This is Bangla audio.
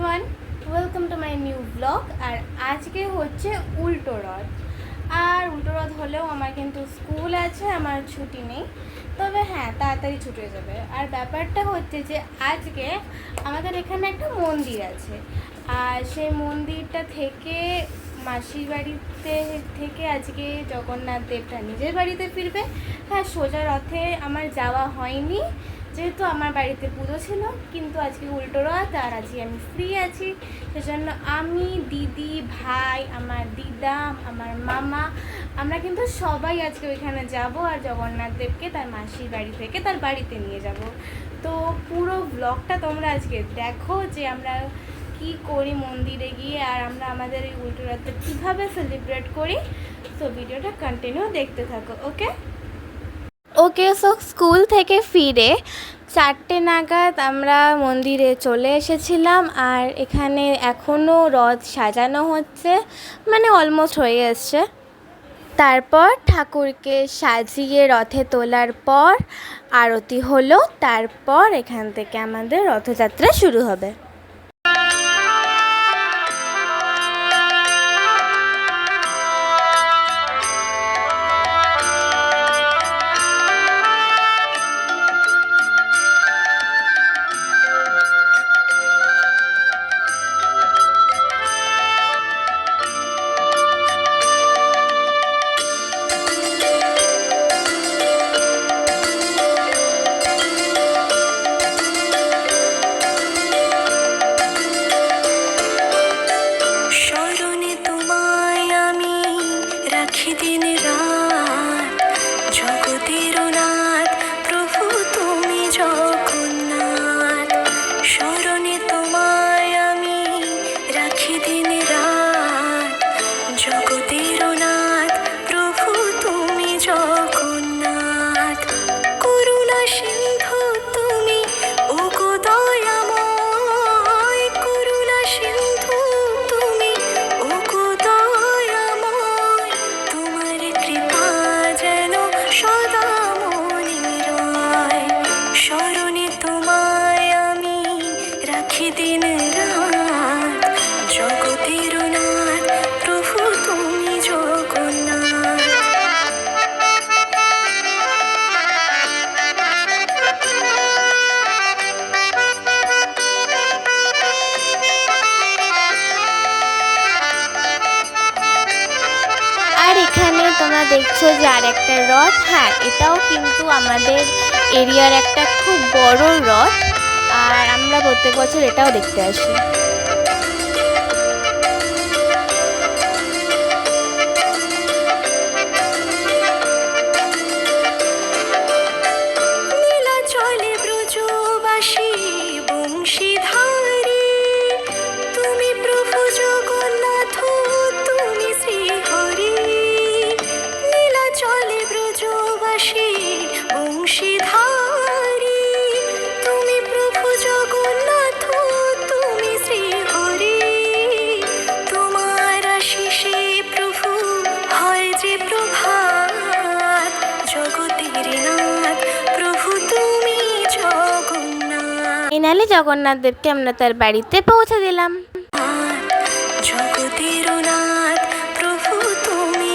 Everyone, welcome to my new blog. আর আজকে হচ্ছে উল্টো রথ। আর উল্টো রথ হলেও আমার কিন্তু স্কুল আছে, আমার ছুটি নেই। তবে হ্যাঁ, তাড়াতাড়ি ছুটি হয়ে যাবে। আর ব্যাপারটা হচ্ছে যে আজকে আমাদের এখানে একটা মন্দির আছে, আর সেই মন্দিরটা থেকে মাসির বাড়িতে থেকে আজকে জগন্নাথ দেবটা নিজের বাড়িতে ফিরবে। হ্যাঁ, সোজা রথে আমার যাওয়া হয়নি, যেহেতু আমার বাড়িতে পুজো ছিল। কিন্তু আজকে উল্টো রথ আর আজকে আমি ফ্রি আছি, সেজন্য আমি, দিদি, ভাই, আমার দিদা, আমার মামা, আমরা কিন্তু সবাই আজকে ওইখানে যাব আর জগন্নাথ দেবকে তার মাসির বাড়ি থেকে তার বাড়িতে নিয়ে যাব। তো পুরো ব্লগটা তোমরা আজকে দেখো যে আমরা কি করি মন্দিরে গিয়ে, আর আমরা আমাদের এই উল্টো রথটা কীভাবে সেলিব্রেট করি। তো ভিডিওটা কন্টিনিউ দেখতে থাকো। ওকে, সো স্কুল থেকে ফিরে 4টে নাগাদ আমরা মন্দিরে চলে এসেছিলাম। আর এখানে এখনও রথ সাজানো হচ্ছে, মানে অলমোস্ট হয়ে এসছে। তারপর ঠাকুরকে সাজিয়ে রথে তোলার পর আরতি হলো। তারপর এখান থেকে আমাদের রথযাত্রা শুরু হবে। এখানে তোমরা দেখছো যে আর একটা রথ, হ্যাঁ এটাও কিন্তু আমাদের এরিয়ার একটা খুব বড় রথ, আর আমরা প্রত্যেক বছর এটাও দেখতে আসি। ফাইনালি জগন্নাথ দেবকে আমরা তার বাড়িতে পৌঁছে দিলাম। জগতের নাথ প্রভু তুমি